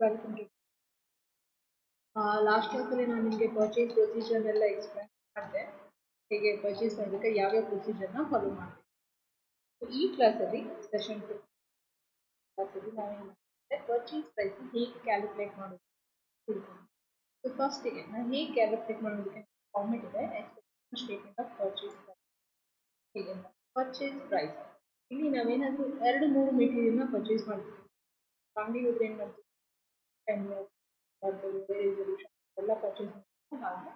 Welcome to last ಕ್ಲಾಸಲ್ಲಿ ನಾನು ನಿಮಗೆ ಪರ್ಚೇಸ್ ಪ್ರೊಸೀಜರ್ನೆಲ್ಲ ಎಕ್ಸ್ಪ್ಲೇನ್ ಮಾಡಿದೆ. ಹೇಗೆ ಪರ್ಚೇಸ್ ಮಾಡಬೇಕಾದ್ರೆ ಯಾವ್ಯಾವ ಪ್ರೊಸೀಜರ್ನ ಫಾಲೋ ಮಾಡಬೇಕು. ಈ ಕ್ಲಾಸಲ್ಲಿ ಸೆಷನ್ 2 ಕ್ಲಾಸಲ್ಲಿ ನಾವೇನು ಮಾಡಿದ್ರೆ ಪರ್ಚೇಸ್ ಪ್ರೈಸ್ ಹೇಗೆ ಕ್ಯಾಲ್ಕುಲೇಟ್ ಮಾಡೋದು ತಿಳ್ಕೊಂಡು. ಸೊ ಫಸ್ಟಿಗೆ ನಾನು ಹೇಗೆ ಕ್ಯಾಲ್ಕುಲೇಟ್ ಮಾಡೋದಕ್ಕೆ ಫಾರ್ಮೆಟ್ ಇದೆ, expectation statement of purchase price. ಹೇಗೆ ಪರ್ಚೇಸ್ ಪ್ರೈಸ್ ಇಲ್ಲಿ ನಾವೇನಾದರೂ 2-3 ಮೆಟೀರಿಯಲ್ನ ಪರ್ಚೇಸ್ ಮಾಡ್ತೀವಿ. ಅಂಗಡಿಗೆ ಹೋದ್ರೆ ಏನು ಮಾಡ್ತೀವಿ, ಪೆನ್ನು, ಎಲ್ಲ ಪರ್ಚೇಸ್ ಮಾಡ್ತೀವಿ. ಹಾಗೆ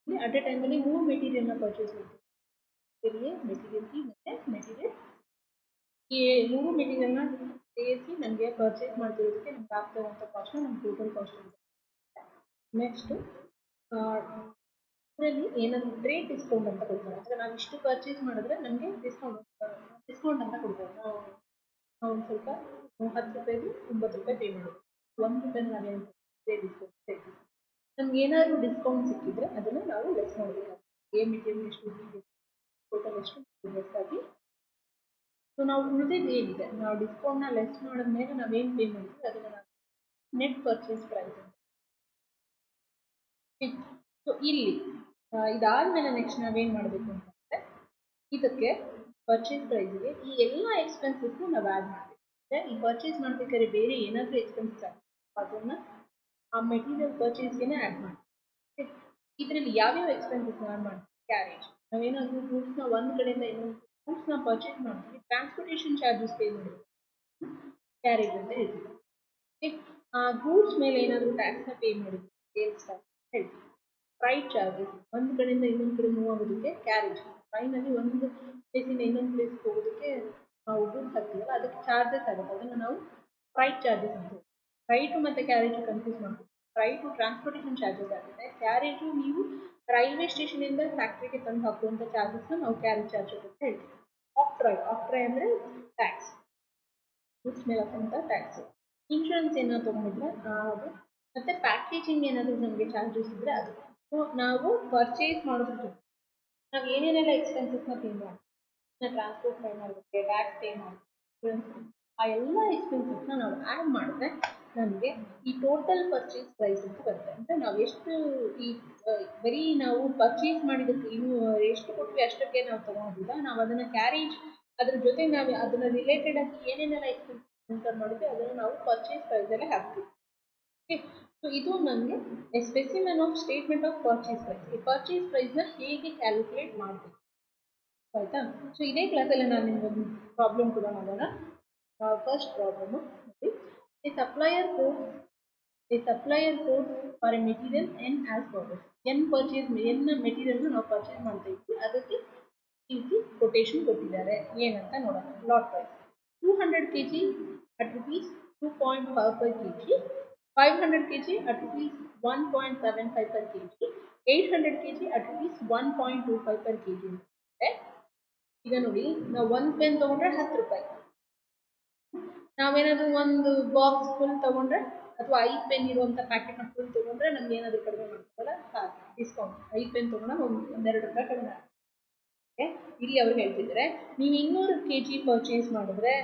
ಇಲ್ಲಿ ಅಟ್ ಎ ಟೈಮಲ್ಲಿ 3 ಮೆಟೀರಿಯಲ್ನ ಪರ್ಚೇಸ್ ಮಾಡ್ತೀವಿ. ಮೆಟೀರಿಯಲ್ ಬಿ ಮತ್ತು ಮೆಟೀರಿಯಲ್ ಈ 3 ಮೆಟೀರಿಯಲ್ನ ಸೇರಿಸಿ ನಮಗೆ ಪರ್ಚೇಸ್ ಮಾಡ್ತಿರೋದಕ್ಕೆ ನಮ್ಗೆ ಆಗ್ತಾ ಇರುವಂಥ ಕಾಸ್ಟ್ನ ನಮ್ಮ ಟೋಟಲ್ ಕಾಸ್ಟ್ ಇರುತ್ತೆ. ನೆಕ್ಸ್ಟು ಇದರಲ್ಲಿ ಏನಾದರೂ ಟ್ರೇಡ್ ಡಿಸ್ಕೌಂಟ್ ಅಂತ ಕೊಡ್ತಾರೆ. ಅಂದರೆ ನಾವು ಇಷ್ಟು ಪರ್ಚೇಸ್ ಮಾಡಿದ್ರೆ ನಮಗೆ ಡಿಸ್ಕೌಂಟ್ ಅಂತ ಕೊಡ್ತಾರೆ. ನಾವು ಒಂದು ಸ್ವಲ್ಪ 10 ರೂಪಾಯಿದು 9 ರೂಪಾಯಿ ಪೇ ಮಾಡೋದು, 1 ರೂಪಾಯಿ ನಾವೇನು ಟ್ರೇಡ್ ಡಿಸ್ಕೌಂಟ್. ನಮ್ಗೆ ಏನಾದರೂ ಡಿಸ್ಕೌಂಟ್ ಸಿಕ್ಕಿದ್ರೆ ಅದನ್ನು ನಾವು ಲೆಸ್ ಮಾಡಬೇಕಾಗುತ್ತೆ. ಎ ಮೆಟೀರಿಯಲ್ ಎಷ್ಟು ಟೋಟಲ್ ಎಷ್ಟು ಲೆಸ್ ಆಗಿ. ಸೊ ನಾವು ಉಳಿದಿದ್ದು ಏನಿದೆ ನಾವು ಡಿಸ್ಕೌಂಟ್ನ ಲೆಸ್ ಮಾಡಿದ್ಮೇಲೆ ನಾವೇನು ಪೇ ಮಾಡ್ತೀವಿ ಅದನ್ನು ನಾವು ನೆಟ್ ಪರ್ಚೇಸ್ ಪ್ರೈಸ್ ಅಂತ. ಸೊ ಇಲ್ಲಿ ಇದಾದ್ಮೇಲೆ ನೆಕ್ಸ್ಟ್ ನಾವೇನು ಮಾಡಬೇಕು ಅಂತಂದರೆ ಇದಕ್ಕೆ ಪರ್ಚೇಸ್ ಪ್ರೈಸ್ಗೆ ಈ ಎಲ್ಲ ಎಕ್ಸ್ಪೆನ್ಸಸ್ನ ನಾವು ಆ್ಯಡ್ ಮಾಡಬೇಕು. ಅಂದರೆ ಈ ಪರ್ಚೇಸ್ ಮಾಡಬೇಕಾದ್ರೆ ಬೇರೆ ಏನಾದರೂ ಎಕ್ಸ್ಪೆನ್ಸಸ್ ಆಗುತ್ತೆ ಅದನ್ನು ಆ ಮೆಟೀರಿಯಲ್ ಪರ್ಚೇಸ್ಗೆ ಆ್ಯಡ್ ಮಾಡಿ. ಇದರಲ್ಲಿ ಯಾವ್ಯಾವ ಎಕ್ಸ್ಪೆನ್ಸಸ್ ಆ್ಯಡ್ ಮಾಡ್ತೀವಿ, ಕ್ಯಾರೇಜ್. ನಾವೇನಾದರೂ ಗೂಡ್ಸ್ನ ಒಂದು ಕಡೆಯಿಂದ ಇನ್ನೊಂದು ಗೂಡ್ಸ್ನ ಪರ್ಚೇಸ್ ಮಾಡ್ತೀವಿ, ಟ್ರಾನ್ಸ್ಪೋರ್ಟೇಷನ್ ಚಾರ್ಜಸ್ ಪೇ ಮಾಡಬೇಕು, ಕ್ಯಾರೇಜ್ ಅಂತ ಹೇಳ್ತೀವಿ. ಆ ಗೂಡ್ಸ್ ಮೇಲೆ ಏನಾದರೂ ಟ್ಯಾಕ್ಸ್ನ ಪೇ ಮಾಡಿದ್ವಿ, ಸೇಲ್ಸ್ ಟ್ಯಾಕ್ಸ್ ಹೇಳ್ತೀವಿ. ಫ್ರೈಟ್ ಚಾರ್ಜಸ್, ಒಂದು ಕಡೆಯಿಂದ ಇನ್ನೊಂದು ಕಡೆ ಮೂವ್ ಆಗೋದಕ್ಕೆ ಕ್ಯಾರೇಜ್. ಟ್ರೈನಲ್ಲಿ ಒಂದು ಪ್ಲೇಸಿಂದ ಇನ್ನೊಂದು ಪ್ಲೇಸ್ಗೆ ಹೋಗೋದಕ್ಕೆ ನಾವು ಗೂಡ್ಸ್ ಹಾಕ್ತೀವಲ್ಲ ಅದಕ್ಕೆ ಚಾರ್ಜಸ್ ಆಗುತ್ತೆ, ಅದನ್ನು ನಾವು ಫ್ರೈಟ್ ಚಾರ್ಜಸ್ ಅಂತ ಹೇಳ್ತೀವಿ. ಫ್ರೈಟು ಮತ್ತು ಕ್ಯಾರೇಜು ಕನ್ಫ್ಯೂಸ್ ಮಾಡ್ತೀವಿ. ಫ್ರೈಟು ಟ್ರಾನ್ಸ್ಪೋರ್ಟೇಷನ್ ಚಾರ್ಜಸ್ ಆಗುತ್ತೆ, ಕ್ಯಾರೇಜು ನೀವು ರೈಲ್ವೆ ಸ್ಟೇಷನಿಂದ ಫ್ಯಾಕ್ಟ್ರಿಗೆ ತಂದು ಹಾಕುವಂಥ ಚಾರ್ಜಸ್ನ ನಾವು ಕ್ಯಾರೇಜ್ ಚಾರ್ಜಸ್ ಅಂತ ಹೇಳ್ತೀವಿ. ಆಕ್ಟ್ರಾಯ್ ಅಂದರೆ ಟ್ಯಾಕ್ಸ್, ಗೂಡ್ಸ್ ಮೇಲೆ ಹಾಕುವಂಥ ಟ್ಯಾಕ್ಸ್. ಇನ್ಶೂರೆನ್ಸ್ ಏನಾದ್ರು ತೊಗೊಂಡಿದ್ರೆ ಅದು, ಮತ್ತು ಪ್ಯಾಕೇಜಿಂಗ್ ಏನಾದರೂ ನಮಗೆ ಚಾರ್ಜಸ್ ಇದ್ದರೆ ಅದು. ಸೊ ನಾವು ಪರ್ಚೇಸ್ ಮಾಡೋದ್ರ ಜೊತೆ ನಾವು ಏನೇನೆಲ್ಲ ಎಕ್ಸ್ಪೆನ್ಸಸ್ನ ಪೇ ಮಾಡ್ತೀವಿ, ಟ್ರಾನ್ಸ್ಪೋರ್ಟ್ ಪೇ ಮಾಡೋದಕ್ಕೆ, ಟ್ಯಾಕ್ಸ್ ಪೇ ಮಾಡೋದಕ್ಕೆ, ಆ ಎಲ್ಲ ಎಕ್ಸ್ಪೆನ್ಸಸ್ನ ನಾವು ಆ್ಯಡ್ ಮಾಡಿದ್ರೆ ನಮಗೆ ಈ ಟೋಟಲ್ ಪರ್ಚೇಸ್ ಪ್ರೈಸ್ ಅಂತ ಬರುತ್ತೆ. ಅಂದರೆ ನಾವು ಎಷ್ಟು ಈ ಬರೀ ನಾವು ಪರ್ಚೇಸ್ ಮಾಡಿದ್ದಕ್ಕೆ ಇನ್ನು ಎಷ್ಟು ಕೊಟ್ವಿ ಅಷ್ಟಕ್ಕೆ ನಾವು ತೊಗೊಳೋದಿಲ್ಲ, ನಾವು ಅದನ್ನು ಕ್ಯಾರೇಜ್ ಅದ್ರ ಜೊತೆ ನಾವು ಅದನ್ನು ರಿಲೇಟೆಡ್ ಆಗಿ ಏನೇನೆಲ್ಲ ಎಕ್ಸ್ಪೆನ್ಸಸ್ ಇನ್ಕರ್ ಮಾಡಿದ್ವಿ ಅದನ್ನು ನಾವು ಪರ್ಚೇಸ್ ಪ್ರೈಸಲ್ಲೇ ಹಾಕ್ತೀವಿ. ಓಕೆ, ಸೊ ಇದು ನಮಗೆ specimen of statement of purchase price. ಈ ಪರ್ಚೇಸ್ ಪ್ರೈಸ್ನ ಹೇಗೆ ಕ್ಯಾಲ್ಕುಲೇಟ್ ಮಾಡಬೇಕು ಆಯಿತಾ. ಸೊ ಇದೇ ಕ್ಲಾಸಲ್ಲಿ ನಾನು ನಿಮಗೊಂದು ಪ್ರಾಬ್ಲಮ್ ಕೂಡ ಮಾಡೋಣ. First problem, a supplier code for a material N as follows. N ಮೆಟೀರಿಯಲ್ನ ನಾವು ಪರ್ಚೇಸ್ ಮಾಡ್ತಾ ಇದ್ವಿ, ಅದಕ್ಕೆ ಈ ರೀತಿ ಕೊಟೇಶನ್ ಕೊಟ್ಟಿದ್ದಾರೆ. ಏನಂತ ನೋಡೋಣ. Lot price 200 kg at rupees 2.5 per kg, 500 kg at rupees 1.75 per kg, 800 kg at rupees 1.25 per kg. ಈಗ ನೋಡಿ, ನಾವು ಒಂದು ಪೆನ್ ತೊಗೊಂಡ್ರೆ 10 ರೂಪಾಯಿ, ನಾವೇನಾದರೂ ಒಂದು ಬಾಕ್ಸ್ ಫುಲ್ ತೊಗೊಂಡ್ರೆ ಅಥವಾ 5 ಪೆನ್ ಇರುವಂಥ ಪ್ಯಾಕೆಟ್ನ ಫುಲ್ ತೊಗೊಂಡ್ರೆ ನಮ್ಗೆ ಏನಾದರೂ ಕಡಿಮೆ ಮಾಡ್ತಾರಲ್ಲ, ಸಾಕು ಡಿಸ್ಕೌಂಟ್. 5 ಪೆನ್ ತೊಗೊಂಡ್ರೆ ಒಂದೆರಡು ರೂಪಾಯಿ ಕಡಿಮೆ ಆಗುತ್ತೆ. ಇಲ್ಲಿ ಅವ್ರು ಹೇಳ್ತಿದ್ದಾರೆ ನೀವು 200 kg ಪರ್ಚೇಸ್ ಮಾಡಿದ್ರೆ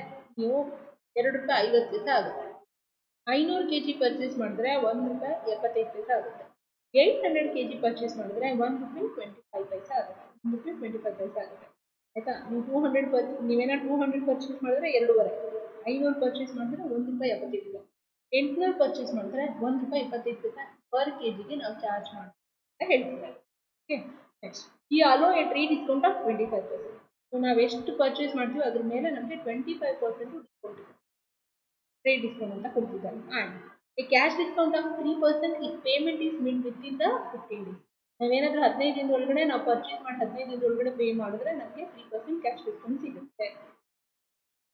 ನೀವು 2 ರೂಪಾಯಿ 50 ಪೈಸೆ ಆಗುತ್ತೆ. 500 kg ಪರ್ಚೇಸ್ ಮಾಡಿದ್ರೆ 1 ರೂಪಾಯಿ 75 ಪೈಸೆ ಆಗುತ್ತೆ. 800 kg ಪರ್ಚೇಸ್ ಮಾಡಿದ್ರೆ 1 ರೂಪಾಯಿ 25 ಪೈಸೆ ಆಗುತ್ತೆ. 1 ರೂಪಾಯಿ 25 ಪೈಸೆ ಆಗುತ್ತೆ ಆಯಿತಾ. ನೀವು 200 ಪರ್ಚೇಸ್ ಮಾಡಿದ್ರೆ 2.5, 500 ಪರ್ಚೇಸ್ ಮಾಡಿದ್ರೆ 1 ರೂಪಾಯಿ 75 ಪೈಸೆ, 800 ಪರ್ಚೇಸ್ ಮಾಡಿದ್ರೆ 1 ರೂಪಾಯಿ 25 ಪೈಸೆ ಪರ್ ಕೆಜಿಗೆ ನಾವು ಚಾರ್ಜ್ ಮಾಡ್ತೀವಿ ಅಂತ ಹೇಳ್ತಿದ್ದಾರೆ. ಓಕೆ, ನೆಕ್ಸ್ಟ್ ಈ hello A trade discount of 25%. So ನಾವು ಎಷ್ಟು ಪರ್ಚೇಸ್ ಮಾಡ್ತೀವಿ ಅದ್ರ ಮೇಲೆ ನಮಗೆ 25% ಡಿಸ್ಕೌಂಟ್ ಇದೆ, ಟ್ರೇಡ್ ಡಿಸ್ಕೌಂಟ್ ಅಂತ ಕೊಡ್ತಿದ್ದಾರೆ. And A cash discount of 3% if payment is made within the 15 days. ನಾವೇನಾದರೂ 15 ದಿನದ ಒಳಗಡೆ ನಾವು ಪರ್ಚೇಸ್ ಮಾಡಿ 15 ದಿನದ ಒಳಗಡೆ ಪೇ ಮಾಡಿದ್ರೆ ನಮಗೆ 3% ಕ್ಯಾಶ್ ಡಿಸ್ಕೌಂಟ್ ಸಿಗುತ್ತೆ.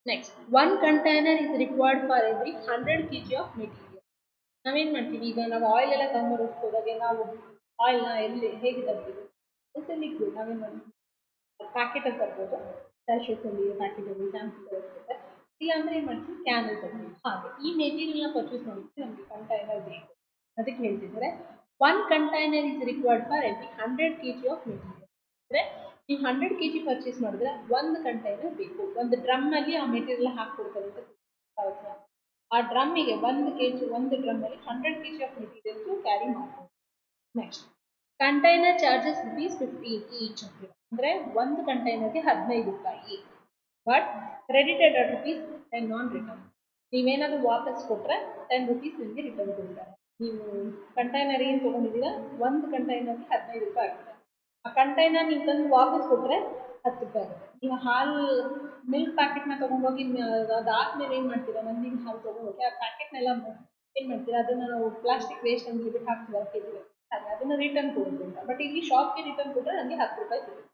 Next, 1 container is required for every 100 kg of material. ನಾವೇನು ಮಾಡ್ತೀವಿ, ಈಗ ನಾವು ಆಯಿಲ್ ಎಲ್ಲ ತಗೊಂಬರೋದಕ್ಕೆ ಹೋದಾಗೆ ನಾವು ಆಯಿಲ್ನ ಹೇಗೆ ತರ್ತೀವಿ, ಮತ್ತು ಲಿಕ್ವಿಡ್ ನಾವೇನು ಮಾಡ್ತೀವಿ ಪ್ಯಾಕೆಟಲ್ಲಿ ತರ್ಬೋದು, ಸ್ಯಾಶೆಟಲ್ಲಿ, ಪ್ಯಾಕೆಟಲ್ಲಿ, ಸ್ಯಾಂಪಲ್ ಇರುತ್ತೆ. ಇಲ್ಲಾಂದರೆ ಏನು ಮಾಡ್ತೀವಿ ಕ್ಯಾನಲ್ಲಿ ತರ್ತೀವಿ. ಹಾಗೆ ಈ ಮೆಟೀರಿಯಲ್ನ ಪರ್ಚೇಸ್ ಮಾಡೋದಕ್ಕೆ ನಮಗೆ ಕಂಟೈನರ್ ಬೇಕು. ಅದಕ್ಕೆ ಹೇಳ್ತಿದ್ದಾರೆ 1 container is required for every 100 kg of material. ಅಂದರೆ ನೀವು 100 kg ಪರ್ಚೇಸ್ ಮಾಡಿದ್ರೆ 1 ಕಂಟೈನರ್ ಬೇಕು. ಒಂದು ಡ್ರಮ್ಮಲ್ಲಿ ಆ ಮೆಟೀರಿಯಲ್ ಹಾಕ್ಕೊಡ್ತಾರೆ ಅಂತ ಆ ಡ್ರಮ್ಮಿಗೆ 1 kg ಒಂದು ಡ್ರಮ್ಮಲ್ಲಿ 100 kg ಆಫ್ ಮೆಟೀರಿಯಲ್ಸ್ ಕ್ಯಾರಿ ಮಾಡ್ಬೋದು. ನೆಕ್ಸ್ಟ್ ಕಂಟೈನರ್ ಚಾರ್ಜಸ್ ₹15 ಈಚ್ ಅಂತೀವಿ, ಅಂದರೆ ಒಂದು ಕಂಟೈನರ್ಗೆ 15 ರೂಪಾಯಿ. But credited at ₹10 on return. ನೀವೇನಾದರೂ ವಾಪಸ್ ಕೊಟ್ಟರೆ ₹10 ನಿಮಗೆ ರಿಟರ್ನ್ ಕೊಡ್ತಾರೆ. ನೀವು ಕಂಟೈನರ್ ಏನು ತೊಗೊಂಡಿದ್ದೀರಾ, ಒಂದು ಕಂಟೈನರ್ಗೆ 15 ರೂಪಾಯಿ ಆಗುತ್ತೆ. ಆ ಕಂಟೈನರ್ ನೀವು ತಂದು ವಾಪಸ್ ಕೊಟ್ಟರೆ 10 ರೂಪಾಯಿ ಆಗುತ್ತೆ. ನೀವು ಹಾಲು ಮಿಲ್ಕ್ ಪ್ಯಾಕೆಟ್ನ ತೊಗೊಂಡೋಗಿ ಅದಾದ್ಮೇಲೆ ಏನು ಮಾಡ್ತೀರಾ, ನಂದಿನ ಹಾಲು ತೊಗೊಂಡೋಗಿ ಆ ಪ್ಯಾಕೆಟ್ನೆಲ್ಲ ಏನು ಮಾಡ್ತೀರಾ, ಅದನ್ನು ನಾವು ಪ್ಲಾಸ್ಟಿಕ್ ವೇಸ್ಟ್ ಅಂತ ಬಿಟ್ಟು ಹಾಕ್ತೀರಾ ಕೆಜಿ, ಅದನ್ನು ರಿಟರ್ನ್ ಕೊಡುತ್ತೆ ಅಂತ. ಬಟ್ ಇಲ್ಲಿ ಶಾಪ್ಗೆ ರಿಟರ್ನ್ ಕೊಟ್ಟರೆ ನಮಗೆ 10 ರೂಪಾಯಿ ಸಿಗುತ್ತೆ.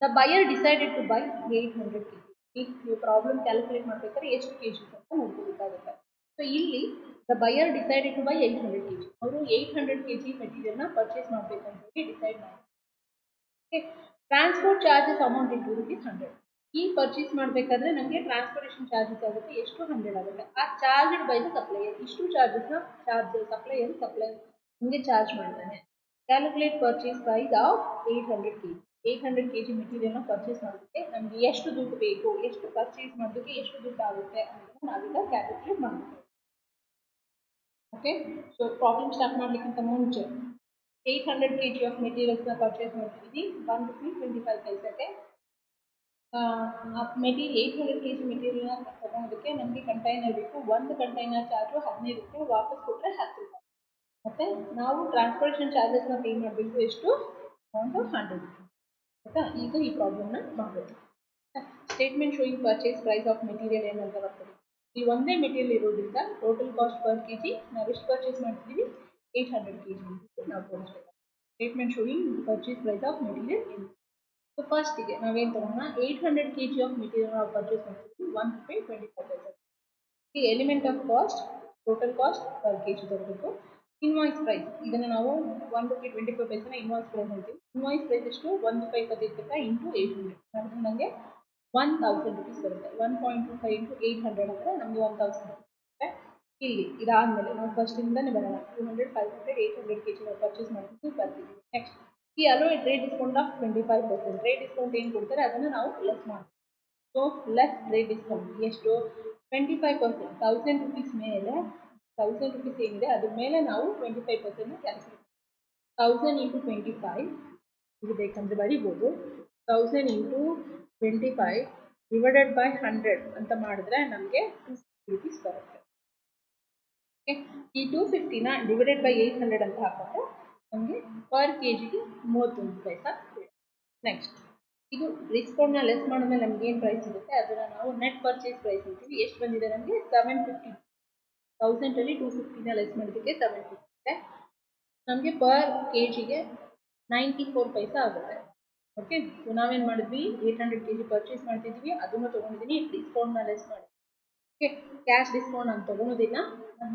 The buyer decided to buy 800 kg. ಈಗ ನೀವು ಪ್ರಾಬ್ಲಮ್ ಕ್ಯಾಲ್ಕುಲೇಟ್ ಮಾಡಬೇಕಾದ್ರೆ ಎಷ್ಟು ಕೆಜಿ ಅಂತ ನೋಡ್ಕೋಬೇಕಾಗುತ್ತೆ. ಸೊ ಇಲ್ಲಿ the buyer decided to buy 800 kg. ಅವರು 800 kg ಮೆಟೀರಿಯಲ್ನ ಪರ್ಚೇಸ್ ಮಾಡಬೇಕು ಅಂತ ಹೇಳಿ ಡಿಸೈಡ್ ಮಾಡಿ. ಟ್ರಾನ್ಸ್ಪೋರ್ಟ್ ಚಾರ್ಜಸ್ ಅಮೌಂಟ್ ಇನ್ ₹100. ಈ ಪರ್ಚೇಸ್ ಮಾಡಬೇಕಾದ್ರೆ ನಮಗೆ ಟ್ರಾನ್ಸ್ಪೋರ್ಟೇಷನ್ ಚಾರ್ಜಸ್ ಆಗುತ್ತೆ, ಎಷ್ಟು 100 ಆಗುತ್ತೆ. ಆ ಚಾರ್ಜ್ ಬೈ ದ ಸಪ್ಲೈಯರ್. ಇಷ್ಟು ಚಾರ್ಜಸ್ನ ಸಪ್ಲೈಯರ್ ನಮಗೆ ಚಾರ್ಜ್ ಮಾಡ್ತಾನೆ. Calculate purchase price of 800 kg. 800 kg ಮೆಟೀರಿಯಲ್ನ ಪರ್ಚೇಸ್ ಮಾಡೋದಕ್ಕೆ ನಮಗೆ ಎಷ್ಟು ದುಡ್ಡು ಬೇಕು, ಎಷ್ಟು ಪರ್ಚೇಸ್ ಮಾಡೋದಕ್ಕೆ ಎಷ್ಟು ದುಡ್ಡು ಆಗುತ್ತೆ ಅನ್ನೋದನ್ನು ನಾವೀಗ ಕ್ಯಾಲ್ಕುಲೇಟ್ ಮಾಡಬೇಕು. ಓಕೆ, ಸೊ ಪ್ರಾಬ್ಲಮ್ ಸ್ಟಾರ್ಟ್ ಮಾಡಲಿಕ್ಕಿಂತ ಮುಂಚೆ 800 kg ಆಫ್ ಮೆಟೀರಿಯಲ್ಸ್ನ ಪರ್ಚೇಸ್ ಮಾಡ್ತಿದ್ದೀವಿ ₹1.25. ಮೆಟೀರಿಯಲ್ 800 kg ಮೆಟೀರಿಯಲ್ನ ತಗೊಳೋದಕ್ಕೆ ನಮಗೆ ಕಂಟೈನರ್ ಬೇಕು. ಒಂದು ಕಂಟೈನರ್ ಚಾರ್ಜು 15 ರೂಪಾಯಿ, ವಾಪಸ್ ಕೊಟ್ಟರೆ 10 ರೂಪಾಯಿ. ಮತ್ತು ನಾವು ಟ್ರಾನ್ಸ್ಪೋರ್ಟೇಷನ್ ಚಾರ್ಜಸ್ನ ಪೇ ಮಾಡಬೇಕು, ಎಷ್ಟು ಅಮೌಂಟು 100 ರೂಪಾಯಿ. ಆಯಿತಾ, ಈಗ ಈ ಪ್ರಾಬ್ಲಮ್ನ ಮಾಡಬೇಕು. Statement showing purchase price of material ಏನಂತ ಬರ್ತದೆ. ಈ ಒಂದೇ ಮೆಟೀರಿಯಲ್ ಇರೋದ್ರಿಂದ ಟೋಟಲ್ ಕಾಸ್ಟ್ ಪರ್ ಕೆಜಿ ನಾವು ಎಷ್ಟು ಪರ್ಚೇಸ್ ಮಾಡ್ತಿದ್ದೀವಿ, 800 kg ನಾವು ತೋರಿಸ್ಬೇಕು. Statement showing purchase price of material ಏನು. ಸೊ ಫಸ್ಟಿಗೆ ನಾವೇನು ತಗೋಣ, 800 kg ಆಫ್ ಮೆಟೀರಿಯಲ್ ನಾವು ಪರ್ಚೇಸ್ ಮಾಡ್ತಿದ್ದೀವಿ ₹1.25. ಈ element of cost total cost per KG ತಗೋಬೇಕು. ಇನ್ವಾಯ್ಸ್ ಪ್ರೈಸ್, ಇದನ್ನು ನಾವು ₹1.25 ಇನ್ವಾಯ್ಸ್ ಪ್ರೈಸ್ ಅಂತೀವಿ. ಇನ್ವಾಯ್ಸ್ ಪ್ರೈಸ್ ಎಷ್ಟು, ₹1.25 ಇಂಟು 800 ಮಾಡಿದ್ರೆ ನಮಗೆ 1000 ರೂಪೀಸ್ ಬರುತ್ತೆ. 1.25 ಇಂಟು 800 ಅಂದರೆ ನಮಗೆ 1000 ರೂಪೀಸ್ ಬರುತ್ತೆ. ಇಲ್ಲಿ ಇದಾದಮೇಲೆ ನಾವು ಫಸ್ಟಿಂದನೇ ಬರೋಣ. 200, 500, 800 kg ನಾವು ಪರ್ಚೇಸ್ ಮಾಡ್ತೀವಿ ಬರ್ತೀವಿ. ನೆಕ್ಸ್ಟ್ ಈ allowed rate discount of 25%. Rate discount ಏನು ಕೊಡ್ತಾರೆ ಅದನ್ನು ನಾವು ಲೆಸ್ ಮಾಡ್ತೀವಿ. ಸೊ ಲೆಸ್ ರೇಟ್ ಡಿಸ್ಕೌಂಟ್ ಎಷ್ಟು, 25%. 1000 ರೂಪೀಸ್ ಮೇಲೆ 1000 ರೂಪೀಸ್ ಏನಿದೆ ಅದ್ರ ಮೇಲೆ ನಾವು 25% ಕ್ಯಾಲ್ಕುಲೇಟ್. 1000 ಇಂಟು 25 ಇದು ಬೇಕಂದ್ರೆ ಬರಿಬೋದು. 1000 ಇಂಟು 25 ಡಿವೈಡೆಡ್ ಬೈ 100 ಅಂತ ಮಾಡಿದ್ರೆ ನಮಗೆ 250 ರೂಪೀಸ್ ಬರುತ್ತೆ. ಓಕೆ, ಈ 250ನ ಡಿವೈಡೆಡ್ ಬೈ 800 ಅಂತ ಹಾಕೊಂಡ್ರೆ ನಮಗೆ ಪರ್ ಕೆಜಿಗೆ 31 ಪೈಸಾ. ನೆಕ್ಸ್ಟ್ ಇದು ಡಿಸ್ಕೌಂಟ್ನ ಲೆಸ್ ಮಾಡಿದ್ಮೇಲೆ ನಮ್ಗೆ ಏನು ಪ್ರೈಸ್ ಸಿಗುತ್ತೆ ಅದನ್ನು ನಾವು ನೆಟ್ ಪರ್ಚೇಸ್ ಪ್ರೈಸ್ ಅಂತೀವಿ. ಎಷ್ಟು ಬಂದಿದೆ ನಮಗೆ 750. 1000ಅಲ್ಲಿ 250ನ ಲೆಸ್ ಮಾಡೋದಕ್ಕೆ 750 ಇದೆ. ನಮಗೆ ಪರ್ ಕೆಜಿಗೆ 94 ಪೈಸಾ ಆಗುತ್ತೆ. ಓಕೆ, ಸೊ ನಾವೇನು ಮಾಡಿದ್ವಿ, 800 kg ಪರ್ಚೇಸ್ ಮಾಡ್ತಿದ್ವಿ, ಅದನ್ನು ತೊಗೊಂಡಿದ್ದೀನಿ, ಡಿಸ್ಕೌಂಟ್ನ ಲೆಸ್ ಮಾಡಿ. ಓಕೆ, ಕ್ಯಾಶ್ ಡಿಸ್ಕೌಂಟ್ ನಾನು ತೊಗೊಳೋದಿಲ್ಲ,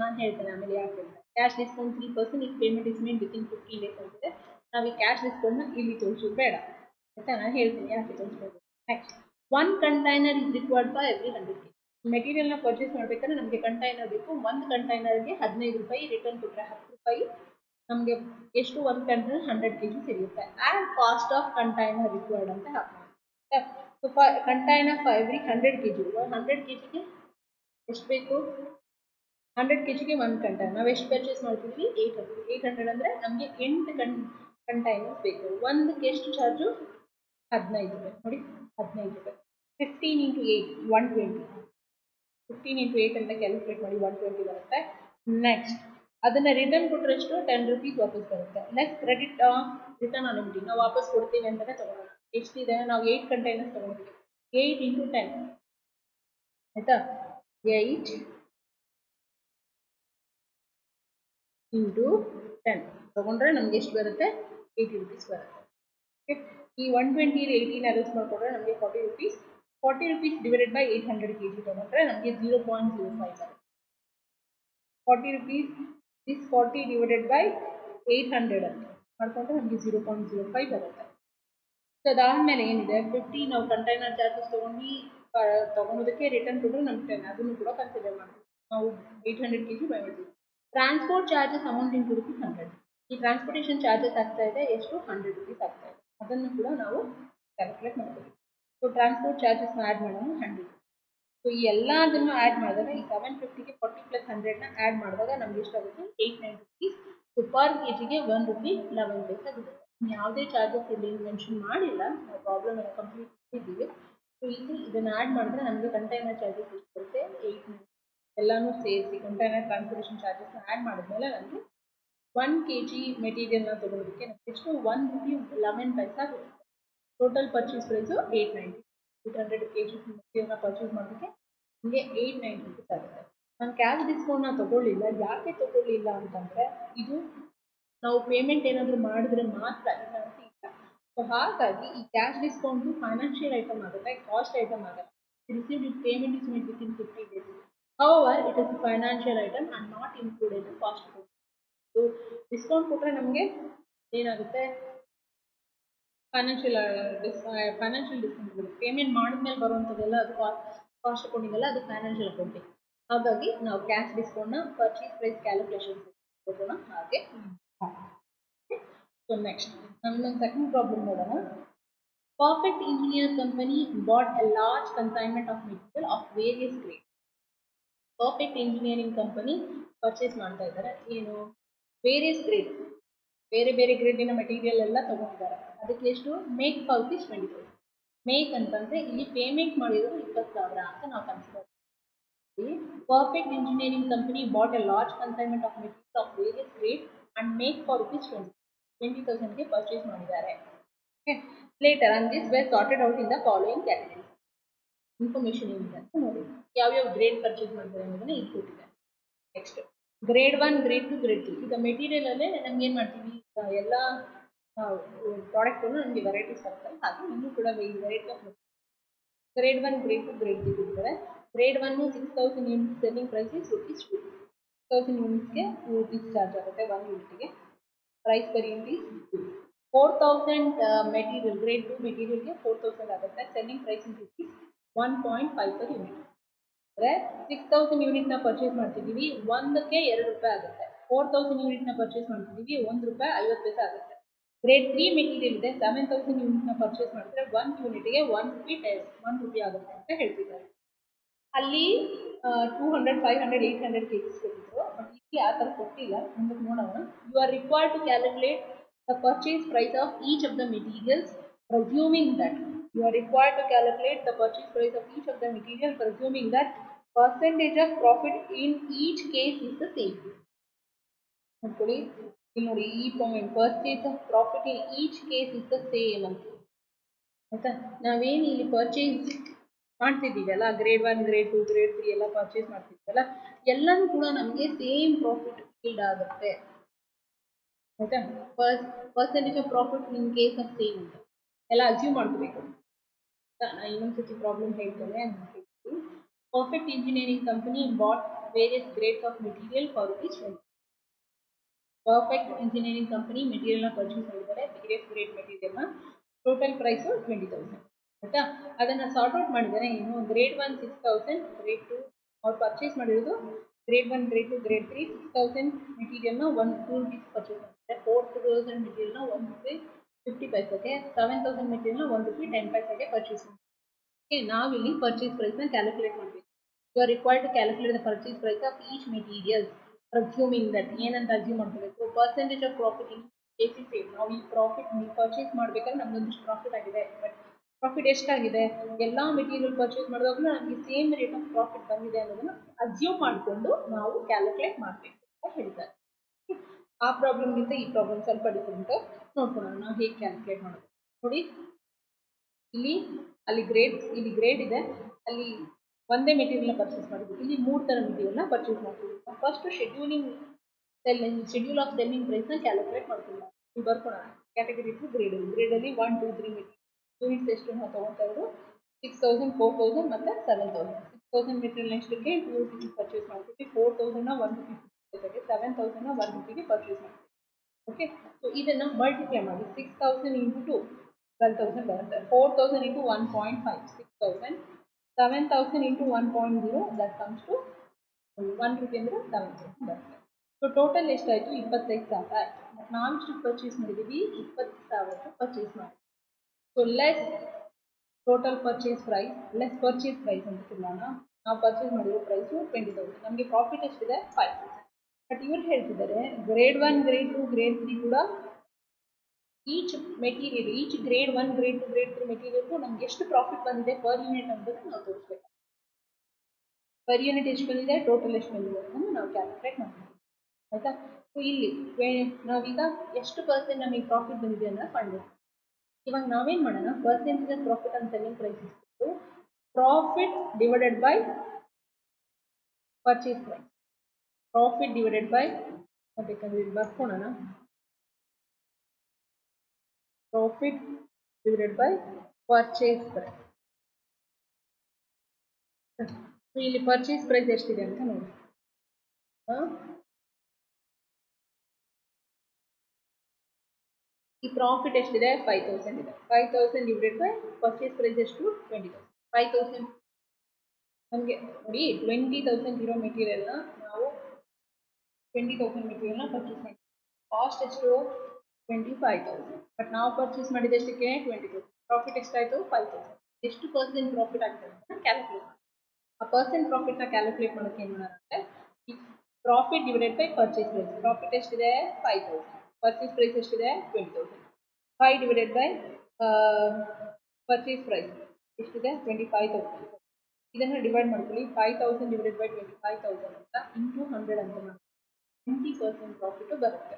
ನಾನು ಹೇಳ್ತೇನೆ ಆಮೇಲೆ ಯಾಕೆ ಅಂತ. ಕ್ಯಾಶ್ ಡಿಸ್ಕೌಂಟ್ 3%, ಈಗ payment is made within 15 days ಅಂತಿದೆ. ನಾವು ಈ ಕ್ಯಾಶ್ ಡಿಸ್ಕೌಂಟ್ನ ಇಲ್ಲಿ ತೋರಿಸೋದು ಬೇಡ ಆಯಿತಾ, ನಾನು ಹೇಳ್ತೀನಿ ಯಾಕೆ ತೋರಿಸ್ಬೇಕು. Next 1 container is required for every 100 kg. ಮೆಟೀರಿಯಲ್ನ ಪರ್ಚೇಸ್ ಮಾಡಬೇಕಾದ್ರೆ ನಮಗೆ ಕಂಟೈನರ್ ಬೇಕು. ಒಂದು ಕಂಟೈನರ್ಗೆ 15 ರೂಪಾಯಿ, ರಿಟರ್ನ್ ಕೊಟ್ಟರೆ 10 ರೂಪಾಯಿ. ನಮಗೆ ಎಷ್ಟು, ಒಂದು ಕಂಟೈನರ್ 100 kg ಸಿಗುತ್ತೆ. And cost of container required ಅಂತ ಹಾಕೋಣ. So container for every 100 kg, 100 kgಗೆ ಎಷ್ಟು ಬೇಕು, 100 kgಗೆ ಒಂದು ಕಂಟೈನರ್ ನಾವು ಎಷ್ಟು ಪರ್ಚೇಸ್ ಮಾಡ್ತೀವಿ, 800 ಅಂದರೆ ನಮಗೆ 8 ಕಂಟೈನರ್ಸ್ ಬೇಕು. ಒಂದಕ್ಕೆ ಎಷ್ಟು ಚಾರ್ಜು, 15 ರೂಪಾಯಿ. ನೋಡಿ 15 ರೂಪಾಯಿ. 15 ಇಂಟು 8 120. 15 ಇಂಟು 8 ಅಂತ ಕ್ಯಾಲ್ಕುಲೇಟ್ ಮಾಡಿ 120 ಬರುತ್ತೆ. ನೆಕ್ಸ್ಟ್ ಅದನ್ನು ರಿಟರ್ನ್ ಕೊಟ್ಟರೆ ಎಷ್ಟು, 10 ರೂಪೀಸ್ ವಾಪಸ್ ಬರುತ್ತೆ. Less credit return on empty, ನಾವು ವಾಪಸ್ ಕೊಡ್ತೀವಿ ಅಂತಲೇ ತೊಗೊಳೋಣ. ಎಷ್ಟಿದೆ, ನಾವು 8 ಕಂಟೈನರ್ಸ್ ತೊಗೊಂಡಿದ್ದೀವಿ. 8 ಇಂಟು 10 ಆಯಿತಾ, 8 ಇಂಟು 10 ತೊಗೊಂಡ್ರೆ ನಮ್ಗೆ ಎಷ್ಟು ಬರುತ್ತೆ, 80 ರೂಪೀಸ್ ಬರುತ್ತೆ. ಓಕೆ, ಈ 120 80 ಅರೆಸ್ಟ್ ಮಾಡಿಕೊಂಡ್ರೆ ನಮಗೆ 40 rupees. 40 rupees divided by 800 kg ತೊಗೊಂಡ್ರೆ ನಮಗೆ 0.05 ಬರುತ್ತೆ. 40 ರೂಪೀಸ್ ದಿಸ್ 40 ಡಿವೈಡೆಡ್ ಬೈ 800 ಅಂತ ಮಾಡಿಕೊಂಡ್ರೆ ನಮಗೆ 0.05 ಬರುತ್ತೆ. ಸೊ ಅದಾದಮೇಲೆ ಏನಿದೆ 50 ನಾವು ಕಂಟೈನರ್ ಚಾರ್ಜಸ್ ತೊಗೊಳೋದಕ್ಕೆ ರಿಟರ್ನ್ ಕೊಟ್ಟರೆ ನಮ್ಗೆ 10, ಅದನ್ನು ಕೂಡ ಕನ್ಸಿಡರ್ ಮಾಡ್ತೀವಿ. ನಾವು 800 kg ಬೈ ಮಾಡ್ತೀವಿ. ಟ್ರಾನ್ಸ್ಪೋರ್ಟ್ ಚಾರ್ಜಸ್ ಅಮೌಂಟ್ ಇನ್ ₹100. ಈ ಟ್ರಾನ್ಸ್ಪೋರ್ಟೇಷನ್ ಚಾರ್ಜಸ್ ಆಗ್ತಾ ಇದೆ ಎಷ್ಟು, 100 ರೂಪೀಸ್ ಆಗ್ತಾ ಇದೆ. ಅದನ್ನು ಕೂಡ ನಾವು ಕ್ಯಾಲ್ಕುಲೇಟ್ ಮಾಡಬೇಕು. ಸೊ ಟ್ರಾನ್ಸ್ಪೋರ್ಟ್ ಚಾರ್ಜಸ್ನ ಆ್ಯಡ್ ಮಾಡೋಣ 100. ಸೊ ಈ ಎಲ್ಲದನ್ನು ಆ್ಯಡ್ ಮಾಡಿದಾಗ ಈ 750ಗೆ 40 ಪ್ಲಸ್ 100ನ ಆ್ಯಡ್ ಮಾಡಿದಾಗ ನಮ್ಗೆ ಎಷ್ಟಾಗುತ್ತೆ 890 ರುಪೀಸ್. ಸೊ ಪರ್ ಕೆ ಜಿಗೆ 1 ರೂಪಿ 11 ಪೈಸೆ ಆಗುತ್ತೆ. ಯಾವುದೇ ಚಾರ್ಜಸ್ ಇಲ್ಲಿ ಮೆನ್ಷನ್ ಮಾಡಿಲ್ಲ, ನಾವು ಪ್ರಾಬ್ಲಮ್ ಎಲ್ಲ ಕಂಪ್ಲೀಟ್ ಇದ್ದೀವಿ. ಸೊ ಇಲ್ಲಿ ಇದನ್ನು ಆ್ಯಡ್ ಮಾಡಿದ್ರೆ ನಮಗೆ ಕಂಟೈನರ್ ಚಾರ್ಜಸ್ ಎಷ್ಟು ಬರುತ್ತೆ 890. ಎಲ್ಲನೂ ಸೇರಿಸಿ ಕಂಟೈನರ್ ಟ್ರಾನ್ಸ್ಪೋರ್ಟೇಷನ್ ಚಾರ್ಜಸ್ನ ಆ್ಯಡ್ ಮಾಡಿದ್ಮೇಲೆ ನಮಗೆ 1 ಕೆ ಜಿ ಮೆಟೀರಿಯಲ್ನ ತೊಗೊಳೋದಕ್ಕೆ ನಮಗೆ ಎಷ್ಟು 1 ರೂಪಿ 11 ಪೈಸೆ ಆಗುತ್ತೆ. Total purchase price 890. 800 K G ಮೆಟೀರಿಯಲ್ನ ಪರ್ಚೇಸ್ ಮಾಡೋದಕ್ಕೆ ನಿಮಗೆ 890 ರುಪೀಸ್ ಆಗುತ್ತೆ. ನಾನು ಕ್ಯಾಶ್ ಡಿಸ್ಕೌಂಟ್ನ ತೊಗೊಳ್ಳಿಲ್ಲ. ಯಾಕೆ ತೊಗೊಳ್ಳಿಲ್ಲ ಅಂತಂದರೆ ಇದು ನಾವು ಪೇಮೆಂಟ್ ಏನಾದರೂ ಮಾಡಿದ್ರೆ ಮಾತ್ರ ಇಲ್ಲಾಂದ್ರೆ ಇಲ್ಲ. ಸೊ ಹಾಗಾಗಿ ಈ ಕ್ಯಾಶ್ ಡಿಸ್ಕೌಂಟು ಫೈನಾನ್ಷಿಯಲ್ ಐಟಮ್ ಆಗುತ್ತೆ, ಕಾಸ್ಟ್ ಐಟಮ್ ಆಗಲ್ಲ. Received if payment is made within 50 days. However, it is a financial item and not included in cost. So discount ಕೊಟ್ಟರೆ ನಮಗೆ ಏನಾಗುತ್ತೆ ಫೈನಾನ್ಷಿಯಲ್ ಡಿಸ್ಕೌಂಟ್ ಬರುತ್ತೆ. ಪೇಮೆಂಟ್ ಮಾಡಿದ್ಮೇಲೆ ಬರುವಂಥದ್ದೆಲ್ಲ ಅದು ಕಾಸ್ಟ್ ಅಕೌಂಟಿಂಗ್ ಅದು financial accounting. ಹಾಗಾಗಿ ನಾವು ಕ್ಯಾಶ್ ಡಿಸ್ಕೌಂಟ್ನ ಪರ್ಚೇಸ್ ಪ್ರೈಸ್ ಕ್ಯಾಲ್ಕುಲೇಷನ್ ಹೋಗೋಣ ಹಾಗೆ. ಸೊ ನೆಕ್ಸ್ಟ್ ನಮ್ಮದೊಂದು ಸೆಕೆಂಡ್ ಪ್ರಾಬ್ಲಮ್ ನೋಡೋಣ. Perfect engineer company bought a large consignment of material of various grade. Perfect engineering company purchase ಮಾಡ್ತಾ ಇದ್ದಾರೆ ಏನು ವೇರಿಯಸ್ ಗ್ರೇಡ್, ಬೇರೆ ಬೇರೆ ಗ್ರೇಡಿನ ಮೆಟೀರಿಯಲ್ ಎಲ್ಲ ತೊಗೊಂಡಿದ್ದಾರೆ. ಅದಕ್ಕೆ ಎಷ್ಟು ಮೇಕ್ ಪಾವತಿ 20,000. ಮೇಕ್ ಅಂತಂದರೆ ಇಲ್ಲಿ ಪೇಮೆಂಟ್ ಮಾಡಿರೋದು 20,000 ಅಂತ ನಾವು ಕನ್ಸಿಡರ್ ಮಾಡ್ತೀವಿ. Perfect engineering company bought a large consignment of material of various grade and make for rupees 20,000ಗೆ ಪರ್ಚೇಸ್ ಮಾಡಿದ್ದಾರೆ. Later on this were sorted out in the following categories. Information ಏನಿದೆ ಅಂತ ನೋಡಿ, ಯಾವ್ಯಾವ ಗ್ರೇಡ್ ಪರ್ಚೇಸ್ ಮಾಡಿದ್ದಾರೆ ಅನ್ನೋದನ್ನ ಇಲ್ಲಿ ಕೊಟ್ಟಿದ್ದಾರೆ. Next grade 1, grade 2, grade 3. ಈಗ ಮೆಟೀರಿಯಲಲ್ಲೇ ನಮ್ಗೆ ಏನು ಮಾಡ್ತೀವಿ, ಎಲ್ಲ ಪ್ರಾಡಕ್ಟ್ಗಳು ನಮಗೆ ವೆರೈಟೀಸ್ ಬರ್ತವೆ. ಹಾಗೆ ಇನ್ನೂ ಕೂಡ variety of grade 1, grade 2, grade 3 ಕೊಡ್ತಾರೆ. Grade 1 6,000 unit selling price is rupees 2. 6,000 ಯೂನಿಟ್ಸ್ಗೆ 2 ರೂಪೀಸ್ ಚಾರ್ಜ್ ಆಗುತ್ತೆ 1 ಯೂನಿಟ್ಗೆ. Price per unit is 2. 4,000 material grade 2 ಮೆಟೀರಿಯಲ್ಗೆ 4,000 ಆಗುತ್ತೆ. Selling price is rupees 1.5 per unit. ಅಂದರೆ 6,000 ಯೂನಿಟ್ನ ಪರ್ಚೇಸ್ ಮಾಡ್ತಿದ್ದೀವಿ, ಒಂದಕ್ಕೆ 2 ರೂಪಾಯಿ ಆಗುತ್ತೆ. 4,000 ಯೂನಿಟ್ನ ಪರ್ಚೇಸ್ ಮಾಡ್ತಿದ್ದೀವಿ, 1 ರೂಪಾಯಿ 50 ಪೈಸೆ ಆಗುತ್ತೆ. ಗ್ರೇಡ್ 3 ಮೆಟೀರಿಯಲ್ ಇದೆ, 7,000 ಯೂನಿಟ್ನ ಪರ್ಚೇಸ್ ಮಾಡಿದ್ರೆ 1 ಯೂನಿಟ್ಗೆ 1 ರೂಪಿ ಆಗುತ್ತೆ ಅಂತ ಹೇಳ್ತಿದ್ದಾರೆ. ಅಲ್ಲಿ 200, 500, 800 ಕೇಸಸ್ ಕೊಟ್ಟಿದ್ರು. ಬಟ್ ಇಲ್ಲಿ ಆ ಥರ ಕೊಟ್ಟಿಲ್ಲ. ಮುಂದಕ್ಕೆ ನೋಡೋಣ. You are required to calculate the purchase price of each of the materials presuming that you are required to calculate the purchase price of each of the material presuming that percentage of profit in each case is the same. ನೋಡ್ಕೊಳ್ಳಿ ಇಲ್ಲಿ ನೋಡಿ, ಈ point purchase of profit in each case is the same ಅಂತ ಆಯ್ತಾ. ನಾವೇನು ಇಲ್ಲಿ purchase ಮಾಡ್ತಿದ್ದೀವಲ್ಲ, grade 1, grade 2, grade 3 ಎಲ್ಲ purchase ಮಾಡ್ತಿದ್ದೀವಲ್ಲ, ಎಲ್ಲನೂ ಕೂಡ ನಮಗೆ ಸೇಮ್ ಪ್ರಾಫಿಟ್ ಫೀಲ್ಡ್ ಆಗುತ್ತೆ ಆಯ್ತಾ. Percentage of profit in case of same ಅಂತ ಎಲ್ಲ ಅಸ್ಯೂಮ್ ಮಾಡ್ಕೋಬೇಕು. ನಾನು ಇನ್ನೊಂದ್ಸತಿ ಪ್ರಾಬ್ಲಮ್ ಹೇಳ್ತೇನೆ ಅಂತ ಹೇಳ್ತೀನಿ. Perfect engineering company bought various grades of material for rupees 20. Perfect engineering company ಮೆಟೀರಿಯಲ್ನ ಪರ್ಚೇಸ್ ಮಾಡಿದ್ದಾರೆ, ವೇರಿಯಸ್ ಗ್ರೇಡ್ ಮೆಟೀರಿಯಲ್ನ. ಟೋಟಲ್ ಪ್ರೈಸು 20,000 ಆಯಿತಾ. ಅದನ್ನು ಸಾರ್ಟ್ ಔಟ್ ಮಾಡಿದರೆ ಏನು, ಗ್ರೇಡ್ 1 6,000, ಗ್ರೇಡ್ 2 ಅವ್ರು ಪರ್ಚೇಸ್ ಮಾಡಿರೋದು ಗ್ರೇಡ್ 1, ಗ್ರೇಡ್ 2, ಗ್ರೇಡ್ 3 6,000 ಮೆಟೀರಿಯಲ್ನ 2 ರೂಪೀಸ್ ಪರ್ಚೇಸ್ ಮಾಡಿದ್ದಾರೆ. 4,000 ಮೆಟೀರಿಯಲ್ನ 1 ರೂಪಿ 50 ಪೈಸೆಗೆ, 7,000 ಮೆಟೀರಿಯಲ್ನ 1 ರೂಪಿ 10 ಪೈಸೆಗೆ ಪರ್ಚೇಸ್ ಮಾಡಿದ್ದಾರೆ. ನಾವಿಲ್ಲಿ ಪರ್ಚೇಸ್ ಪ್ರೈಸ್ನ ಕ್ಯಾಲ್ಕುಲೇಟ್ ಮಾಡಬೇಕು. You are required to calculate the purchase price of each material presuming that ಏನಂತ ಅಸ್ಯೂಮ್ ಮಾಡ್ಕೋಬೇಕು, percentage of profit in case same. ನಾವು ಈ ಪ್ರಾಫಿಟ್ ಪರ್ಚೇಸ್ ಮಾಡಬೇಕಾದ್ರೆ ನಮ್ದೊಂದಿಷ್ಟು ಪ್ರಾಫಿಟ್ ಆಗಿದೆ, ಬಟ್ ಪ್ರಾಫಿಟ್ ಎಷ್ಟಾಗಿದೆ, ಎಲ್ಲ ಮೆಟೀರಿಯಲ್ ಪರ್ಚೇಸ್ ಮಾಡಿದಾಗಲೂ ನಮಗೆ ಸೇಮ್ ರೇಟ್ ಆಫ್ ಪ್ರಾಫಿಟ್ ಬಂದಿದೆ ಅನ್ನೋದನ್ನು ಅಸ್ಯೂಮ್ ಮಾಡಿಕೊಂಡು ನಾವು ಕ್ಯಾಲ್ಕುಲೇಟ್ ಮಾಡಬೇಕು ಅಂತ ಹೇಳ್ತಾರೆ. ಆ ಪ್ರಾಬ್ಲಮ್ಗಿಂತ ಈ ಪ್ರಾಬ್ಲಮ್ ಸ್ವಲ್ಪ ಡಿಫ್ರೆಂಟ್. ನೋಡ್ಕೊಳ್ಳೋಣ ನಾವು ಹೇಗೆ ಕ್ಯಾಲ್ಕುಲೇಟ್ ಮಾಡೋದು. ನೋಡಿ ಇಲ್ಲಿ ಇಲ್ಲಿ ಗ್ರೇಡ್ ಇದೆ, ಅಲ್ಲಿ ಒಂದೇ ಮೆಟೀರಿಯಲ್ನ ಪರ್ಚೇಸ್ ಮಾಡಿದ್ವಿ. ಇಲ್ಲಿ 3 ಥರ ಮೆಟೀರಿಯಲ್ನ ಪರ್ಚೇಸ್ ಮಾಡ್ತೀವಿ. ಫಸ್ಟ್ ಶೆಡ್ಯೂಲ್ ಆಫ್ ಸೆಲ್ಲಿಂಗ್ ಪ್ರೈಸ್ನ ಕ್ಯಾಲ್ಕುಲೇಟ್ ಮಾಡ್ತೀವಿ. ಇಲ್ಲಿ ಬರ್ಕೊಳ್ಳೋಣ. ಕ್ಯಾಟಗರಿ 2 ಗ್ರೇಡಲ್ಲಿ 1, 2, 3 ಯೂನಿಟ್ಸ್ ಎಷ್ಟು ನಾವು ತೊಗೊಳ್ತಾ ಇರೋದು 6,000, 4,000 ಮತ್ತು 7,000. 6,000 ಮೆಟೀರಿಯಲ್ ಎಷ್ಟಕ್ಕೆ 2 ರೂಪೀಸ್ ಪರ್ಚೇಸ್ ಮಾಡ್ತೀವಿ. 4,000ನ 1 ರೂಪಿ 7,000ನ 1 ರೂಪಿಗೆ ಪರ್ಚೇಸ್ ಮಾಡ್ತೀವಿ. ಓಕೆ, ಸೊ ಇದನ್ನು ಮಲ್ಟಿಪ್ಲೈ ಮಾಡಿ 6,000 ಇಂಟು 12,000 ಬರುತ್ತೆ. 4,000 into 1.5 6,000. 7,000 into 1.0 that comes to 1 rupee ಅಂದರೆ 7,000 ಬರುತ್ತೆ. ಸೊ ಟೋಟಲ್ ಎಷ್ಟಾಯಿತು 25,000 ಆಯಿತು. ನಾವಿಷ್ಟು ಪರ್ಚೇಸ್ ಮಾಡಿದ್ದೀವಿ 20,000 ಪರ್ಚೇಸ್ ಮಾಡಿ. So less total purchase price less purchase price ಅಂತ ತಿನ್ನೋಣ. ನಾವು ಪರ್ಚೇಸ್ ಮಾಡಿರೋ ಪ್ರೈಸು 20,000, ನಮಗೆ ಪ್ರಾಫಿಟ್ ಎಷ್ಟಿದೆ 5,000. ಬಟ್ ಇವ್ರು ಹೇಳ್ತಿದ್ದಾರೆ ಗ್ರೇಡ್ 1, ಗ್ರೇಡ್ 2, ಗ್ರೇಡ್ 3 ಕೂಡ each material, each grade 1, grade 2, grade 3 ಮೆಟೀರಿಯಲ್ಗೂ ನಮ್ಗೆ ಎಷ್ಟು ಪ್ರಾಫಿಟ್ ಬಂದಿದೆ ಪರ್ ಯೂನಿಟ್ ಅನ್ನೋದನ್ನು ನಾವು ತೋರಿಸ್ಬೇಕು. ಪರ್ ಯೂನಿಟ್ ಎಷ್ಟು ಬಂದಿದೆ, ಟೋಟಲ್ ಎಷ್ಟು ಬಂದಿದೆ ಅನ್ನೋದನ್ನು ನಾವು ಕ್ಯಾಲ್ಕುಲೇಟ್ ಮಾಡ್ತೀವಿ. ಆಯ್ತಾ? ಸೊ ಇಲ್ಲಿ ನಾವೀಗ ಎಷ್ಟು ಪರ್ಸೆಂಟ್ ನಮಗೆ ಪ್ರಾಫಿಟ್ ಬಂದಿದೆ ಅಂತ ಕಂಡು ಇವಾಗ ನಾವೇನು ಮಾಡೋಣ, percentage of profit on selling price profit divided by purchase price. Profit divided by, ಬೇಕಂದ್ರೆ ಇಲ್ಲಿ ಬರ್ಕೊಳ್ಳೋಣ, profit divided by purchase price. ಇಲ್ಲಿ ಪರ್ಚೇಸ್ ಪ್ರೈಸ್ ಎಷ್ಟಿದೆ ಅಂತ ನೋಡಿ. ಈ ಪ್ರಾಫಿಟ್ ಎಷ್ಟಿದೆ 5,000 ಇದೆ. 5,000 ಡಿವೈಡೆಡ್ ಬೈ ಪರ್ಚೇಸ್ ಪ್ರೈಸ್ ಎಷ್ಟು 20,000. 5,000 ನಮಗೆ ನೋಡಿ 20,000 ಇರೋ ಮೆಟೀರಿಯಲ್ನ ನಾವು 20,000 ಮೆಟೀರಿಯಲ್ನ ಪರ್ಚೇಸ್ ಮಾಡಿ ಕಾಸ್ಟ್ ಎಷ್ಟು 25,000. ಬಟ್ ನಾವು ಪರ್ಚೇಸ್ ಮಾಡಿದ ಎಷ್ಟಕ್ಕೆ 20,000. ಪ್ರಾಫಿಟ್ ಎಷ್ಟಾಯಿತು 5,000. ಎಷ್ಟು ಪರ್ಸೆಂಟ್ ಪ್ರಾಫಿಟ್ ಆಗ್ತದೆ ಅಂತ ಕ್ಯಾಲ್ಕುಲೇಟ್ ಮಾಡಿ. ಆ ಪರ್ಸೆಂಟ್ ಪ್ರಾಫಿಟ್ನ ಕ್ಯಾಲ್ಕುಲೇಟ್ ಮಾಡೋಕ್ಕೆ ಏನು ಮಾಡೋದಂటే profit divided by purchase price. Profit ಎಷ್ಟಿದೆ 5,000, ಪರ್ಚೇಸ್ ಪ್ರೈಸ್ ಎಷ್ಟಿದೆ 20,000. 5 ಡಿವೈಡೆಡ್ ಬೈ ಪರ್ಚೇಸ್ ಪ್ರೈಸ್ ಎಷ್ಟಿದೆ 25,000. ಇದನ್ನು ಡಿವೈಡ್ ಮಾಡ್ಕೊಳ್ಳಿ. 5,000 ಡಿವೈಡೆಡ್ ಬೈ 25,000 ಅಂತ ಇಂಟು 100 ಅಂತ ಮಾಡಿ 20% ಪ್ರಾಫಿಟ್ ಬರುತ್ತೆ.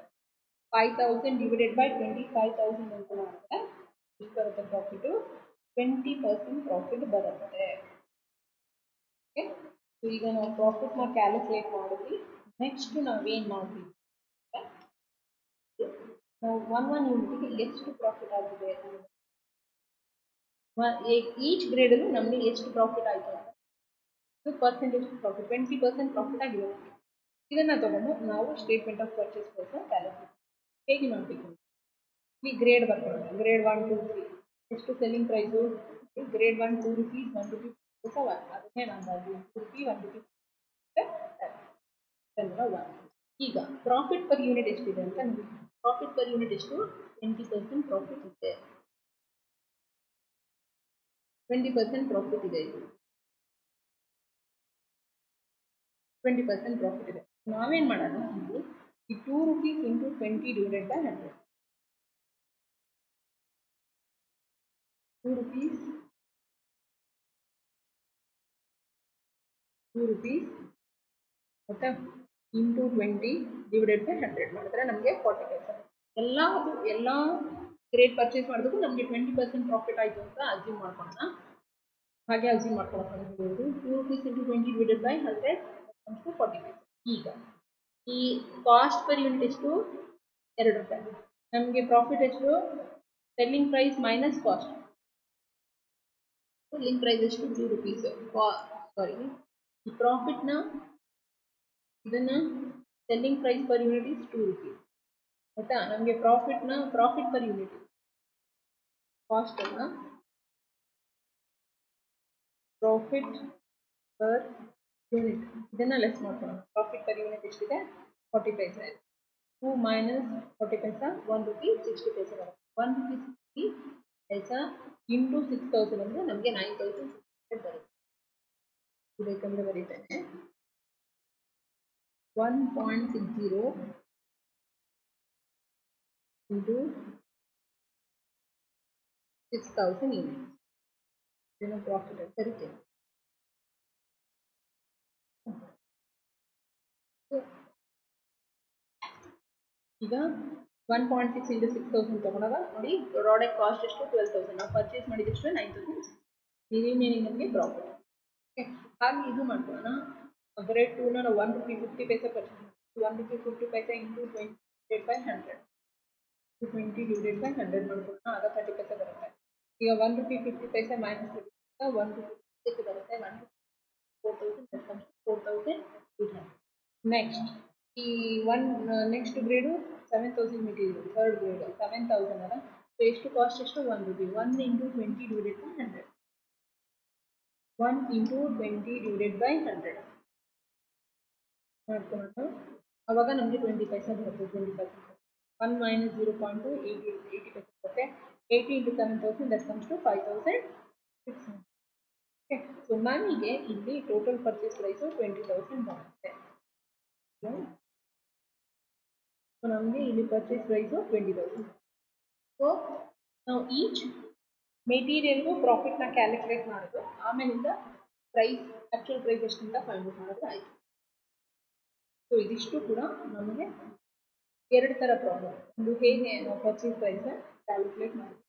5,000 ಡಿವೈಡೆಡ್ ಬೈ 25,000 ಅಂತ ಮಾಡಿದ್ರೆ ಎಷ್ಟು ಬರುತ್ತೆ ಪ್ರಾಫಿಟು 20% ಪ್ರಾಫಿಟ್ ಬರುತ್ತೆ. ಓಕೆ, ಸೊ ಈಗ ನಾವು ಪ್ರಾಫಿಟ್ನ ಕ್ಯಾಲ್ಕುಲೇಟ್ ಮಾಡಿದ್ವಿ. ನೆಕ್ಸ್ಟ್ ನಾವೇನು ಮಾಡ್ತೀವಿ, ನಾವು one ಯೂನಿಟ್ಗೆ ಎಷ್ಟು ಪ್ರಾಫಿಟ್ ಆಗಿದೆ, ಈಚ್ ಗ್ರೇಡಲ್ಲೂ ನಮಗೆ ಎಷ್ಟು ಪ್ರಾಫಿಟ್ ಆಯಿತು ಅಂತ ಪರ್ಸೆಂಟೇಜ್ ಪ್ರಾಫಿಟ್ 20% ಪ್ರಾಫಿಟ್ ಆಗಿದೆ. ಇದನ್ನು ತಗೊಂಡು ನಾವು ಸ್ಟೇಟ್ಮೆಂಟ್ ಆಫ್ ಪರ್ಚೇಸ್ ಪ್ರೈಸ್ನ ಕ್ಯಾಲ್ಕುಲೇಟ್ ಹೇಗೆ ಮಾಡಬೇಕು. ಈ ಗ್ರೇಡ್ ಬರ್ಕೊಳ್ಳೋಣ. ಗ್ರೇಡ್ 1, 2, 3 ಎಷ್ಟು selling price, grade 1 2 rupees, 1 rupee ಹೊಸ 1, ಅದನ್ನೇ ನಾನು 2 rupee 1 rupee 1. ಈಗ ಪ್ರಾಫಿಟ್ ಪರ್ ಯೂನಿಟ್ ಎಷ್ಟಿದೆ ಅಂತ ನೋಡಿ. ಪ್ರಾಫಿಟ್ ಪರ್ ಯೂನಿಟ್ ಎಷ್ಟು 20% ಪ್ರಾಫಿಟ್ ಇದೆ. 20% ಪ್ರಾಫಿಟ್ ಇದೆ. 20% ಪ್ರಾಫಿಟ್ ಇದೆ. ನಾವೇನು ಮಾಡೋಣ, ಈ 2 rupees into 20 divided by 100. 2 rupees okay into 20 divided by 100 ಮಾಡಿದ್ರೆ ನಮಗೆ 40 ಪೈಸೆ. ಎಲ್ಲ ಗ್ರೇಡ್ ಪರ್ಚೇಸ್ ಮಾಡೋದಕ್ಕೂ ನಮಗೆ 20% ಪ್ರಾಫಿಟ್ ಆಯಿತು ಅಂತ ಅಸ್ಯೂಮ್ ಮಾಡ್ಕೊಳ್ಳೋಣ. ಹಾಗೆ ಅಸ್ಯೂಮ್ ಮಾಡ್ಕೊಳ್ಳೋದು 2 rupees into 20 ಡಿವೈಡೆಡ್ ಬೈ 100 40 ಪೈಸೆ. ಈಗ ಈ ಕಾಸ್ಟ್ ಪರ್ ಯೂನಿಟ್ ಎಷ್ಟು 2 ರೂಪಾಯಿ. ನಮಗೆ ಪ್ರಾಫಿಟ್ ಎಷ್ಟು selling price minus cost. Selling price ಎಷ್ಟು 2 rupees. ಸಾರಿ, ಈ ಪ್ರಾಫಿಟ್ನ ಇದನ್ನು selling price per unit is 2 rupees. ಆಯಿತಾ? ನಮಗೆ ಪ್ರಾಫಿಟ್ ಪರ್ ಯೂನಿಟ್ ಕಾಸ್ಟನ್ನು ಪ್ರಾಫಿಟ್ ಪರ್ ಯೂನಿಟ್ ಇದನ್ನು ಲೆಸ್ ಮಾಡ್ಕೊಳ್ಳೋಣ. ಪ್ರಾಫಿಟ್ ಪರ್ ಯೂನಿಟ್ ಎಷ್ಟಿದೆ 40 ಪೈಸೆ. 2 minus 40 ಪೈಸಾ 1 rupee 60 ಪೈಸೆ ಬರುತ್ತೆ. 1 rupee 60 ಪೈಸಾ ಇಂಟು 6,000 ಅಂದರೆ ನಮಗೆ 9,000 ಬರುತ್ತೆ. ಬೇಕಂದ್ರೆ ಬರೀತೇನೆ 1.60 ಇಂಟು 6,000 ಯೂನಿಟ್ಸ್. ಇದನ್ನು ಪ್ರಾಫಿಟ್ ಅಂತ ಕರಿತೇನೆ. ಈಗ 1.6 ಇಂಟು 6,000 ತಗೊಂಡಾಗ ನೋಡಿ ಪ್ರಾಡಕ್ಟ್ ಕಾಸ್ಟ್ ಎಷ್ಟು 12,000. ನಾವು ಪರ್ಚೇಸ್ ಮಾಡಿದಷ್ಟು 9,000. ರಿಮೈನಿಂಗ್ ನಮಗೆ ಪ್ರಾಫಿಟ್. ಓಕೆ, ಹಾಗೆ ಇದು ಮಾಡ್ಕೊಳ್ಳೋಣ. ಗ್ರೇಡ್ 2ನ ನಾವು 1 rupee 50 ಪೈಸೆ ಪರ್ಚೇಸ್ ಮಾಡ್ತೀವಿ. 1 rupee 50 paise into 20 divided by 100. 20 divided by 100 ಮಾಡ್ಕೊಳ್ಳೋಣ, ಆಗ 30 ಪೈಸೆ ಬರುತ್ತೆ. ಈಗ 1 rupee 50 ಪೈಸೆ ಮೈನಸ್ 1 rupee ಎಷ್ಟು ಬರುತ್ತೆ 1 4,000 4,800. ನೆಕ್ಸ್ಟ್ ಈ next grade 7,000 material. Third grade 7,000 ಅಲ್ಲ. ಸೊ ಎಷ್ಟು ಕಾಸ್ಟ್ ಎಷ್ಟು 1 rupee. 1 into 20 divided by 100. 1 into 20 divided by 100 ಮಾಡ್ಕೊಳ್ಳೋಣ. ಅವಾಗ ನಮಗೆ 20 ಪೈಸೆ ಬರುತ್ತೆ. 20 ಪೈಸೆ 1 minus 0.2 80 ಪೈಸೆ ಬರುತ್ತೆ. 80 into 7,000 that comes to 5,600. Okay, so ನನಗೆ ಇಲ್ಲಿ ಟೋಟಲ್ ಪರ್ಚೇಸ್ ಪ್ರೈಸು 20,000 ಬರುತ್ತೆ. ಸೊ ನಮಗೆ ಇಲ್ಲಿ ಪರ್ಚೇಸ್ ಪ್ರೈಸು 20,000. ಸೊ ನಾವು ಈಚ್ ಮೆಟೀರಿಯಲ್ಗೂ ಪ್ರಾಫಿಟ್ನ ಕ್ಯಾಲ್ಕುಲೇಟ್ ಮಾಡೋದು, ಆಮೇಲಿಂದ ಪ್ರೈಸ್ ಆ್ಯಕ್ಚುಯಲ್ ಪ್ರೈಸ್ ಎಷ್ಟು ಅಂತ ಫೈಂಡ್ ಔಟ್ ಮಾಡೋದು ಆಯಿತು. ಸೊ ಇದಿಷ್ಟು ಕೂಡ ನಮಗೆ ಎರಡು ಥರ ಪ್ರಾಬ್ಲಮ್, ಒಂದು ಹೇಗೆ ನಾವು ಪರ್ಚೇಸ್ ಪ್ರೈಸ್ನ ಕ್ಯಾಲ್ಕುಲೇಟ್ ಮಾಡೋದು.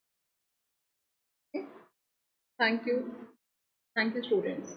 Thank you students.